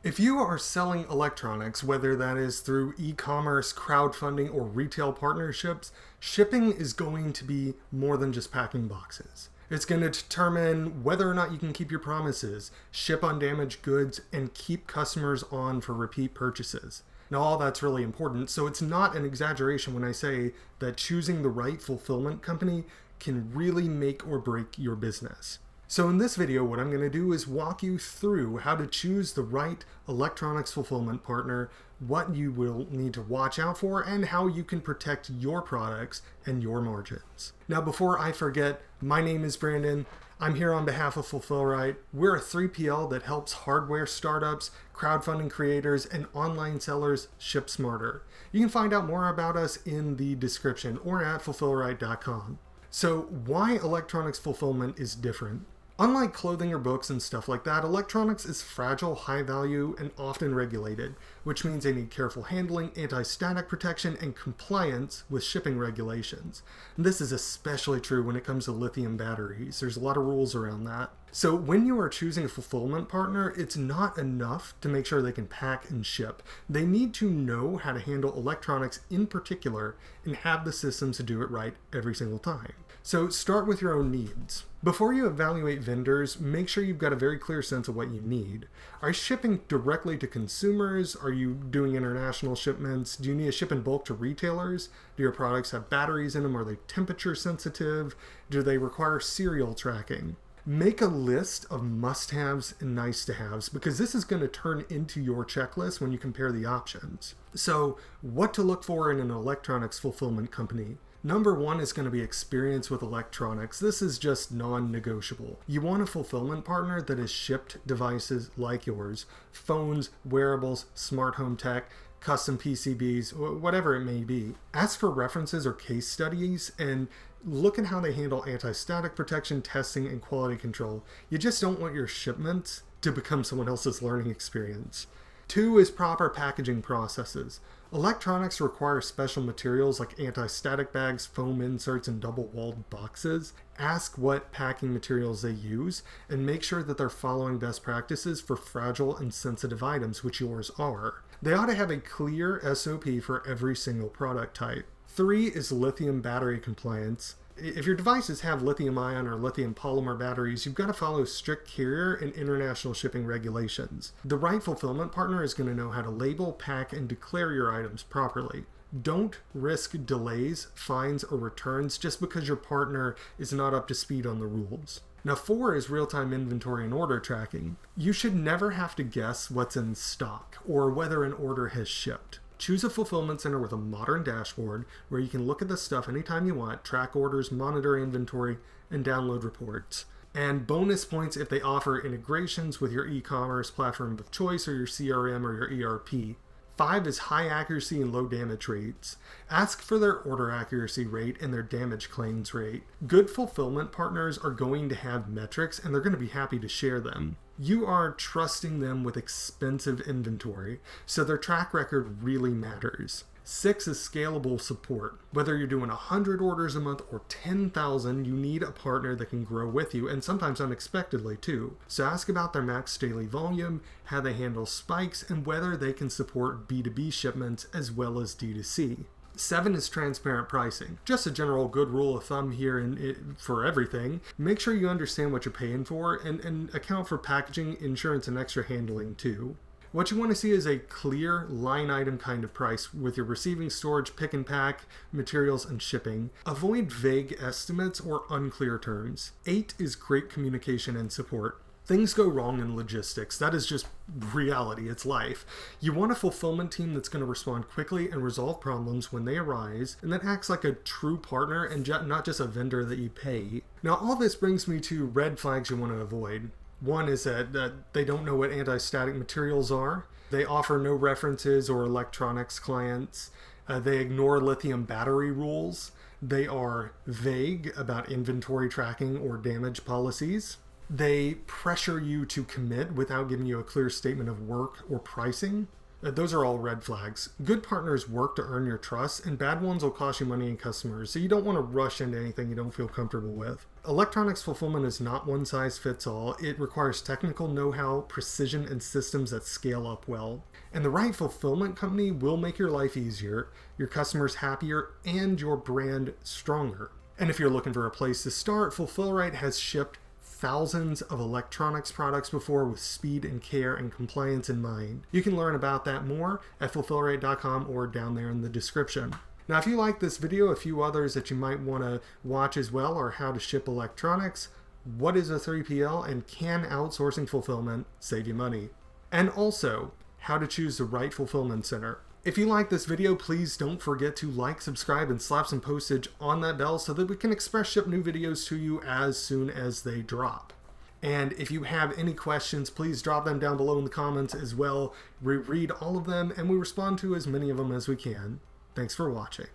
If you are selling electronics, whether that is through e-commerce, crowdfunding, or retail partnerships, shipping is going to be more than just packing boxes. It's going to determine whether or not you can keep your promises, ship undamaged goods, and keep customers on for repeat purchases. Now, all that's really important, so it's not an exaggeration when I say that choosing the right fulfillment company can really make or break your business. So in this video, what I'm going to do is walk you through how to choose the right electronics fulfillment partner, what you will need to watch out for, and how you can protect your products and your margins. Now, before I forget, my name is Brandon. I'm here on behalf of Fulfillrite. We're a 3PL that helps hardware startups, crowdfunding creators, and online sellers ship smarter. You can find out more about us in the description or at fulfillrite.com. So why electronics fulfillment is different? Unlike clothing or books and stuff like that, electronics is fragile, high value, and often regulated, which means they need careful handling, anti-static protection, and compliance with shipping regulations. And this is especially true when it comes to lithium batteries. There's a lot of rules around that. So when you are choosing a fulfillment partner, it's not enough to make sure they can pack and ship. They need to know how to handle electronics in particular and have the systems to do it right every single time. So start with your own needs. Before you evaluate vendors, make sure you've got a very clear sense of what you need. Are you shipping directly to consumers? Are you doing international shipments? Do you need to ship in bulk to retailers? Do your products have batteries in them? Are they temperature sensitive? Do they require serial tracking? Make a list of must-haves and nice-to-haves because this is going to turn into your checklist when you compare the options. So, what to look for in an electronics fulfillment company? Number one is going to be experience with electronics. This is just non-negotiable. You want a fulfillment partner that has shipped devices like yours, phones, wearables, smart home tech, custom PCBs, whatever it may be. Ask for references or case studies and look at how they handle anti-static protection, testing, and quality control. You just don't want your shipments to become someone else's learning experience. Two is proper packaging processes. Electronics require special materials like anti-static bags, foam inserts, and double-walled boxes. Ask what packing materials they use and make sure that they're following best practices for fragile and sensitive items, which yours are. They ought to have a clear SOP for every single product type. Three is lithium battery compliance. If your devices have lithium ion or lithium polymer batteries, you've got to follow strict carrier and international shipping regulations. The right fulfillment partner is going to know how to label, pack, and declare your items properly. Don't risk delays, fines, or returns just because your partner is not up to speed on the rules. Now, four is real-time inventory and order tracking. You should never have to guess what's in stock or whether an order has shipped. Choose a fulfillment center with a modern dashboard where you can look at the stuff anytime you want, track orders, monitor inventory, and download reports. And bonus points if they offer integrations with your e-commerce platform of choice or your CRM or your ERP. 5 is high accuracy and low damage rates. Ask for their order accuracy rate and their damage claims rate. Good fulfillment partners are going to have metrics and they're going to be happy to share them. You are trusting them with expensive inventory, so their track record really matters. 6 is scalable support. Whether you're doing 100 orders a month or 10,000, you need a partner that can grow with you, and sometimes unexpectedly too. So ask about their max daily volume, how they handle spikes, and whether they can support B2B shipments as well as D2C. 7 is transparent pricing. Just a general good rule of thumb here for everything. Make sure you understand what you're paying for and account for packaging, insurance, and extra handling too. What you want to see is a clear line item kind of price with your receiving, storage, pick and pack, materials, and shipping. Avoid vague estimates or unclear terms. 8 is great communication and support. Things go wrong in logistics. That is just reality. It's life. You want a fulfillment team that's going to respond quickly and resolve problems when they arise, and that acts like a true partner and not just a vendor that you pay. Now, all this brings me to red flags you want to avoid. One is that they don't know what anti-static materials are. They offer no references or electronics clients. They ignore lithium battery rules. They are vague about inventory tracking or damage policies. They pressure you to commit without giving you a clear statement of work or pricing. Those are all red flags. Good partners work to earn your trust, and bad ones will cost you money and customers, so you don't want to rush into anything you don't feel comfortable with. Electronics fulfillment is not one size fits all. It requires technical know-how, precision, and systems that scale up well. And the right fulfillment company will make your life easier, your customers happier, and your brand stronger. And if you're looking for a place to start, Fulfillrite has shipped thousands of electronics products before with speed and care and compliance in mind. You can learn about that more at fulfillrite.com or down there in the description. Now, if you like this video, a few others that you might want to watch as well are how to ship electronics, what is a 3PL, and can outsourcing fulfillment save you money? And also, how to choose the right fulfillment center. If you like this video, please don't forget to like, subscribe, and slap some postage on that bell so that we can express ship new videos to you as soon as they drop. And if you have any questions, please drop them down below in the comments as well. We read all of them and we respond to as many of them as we can. Thanks for watching.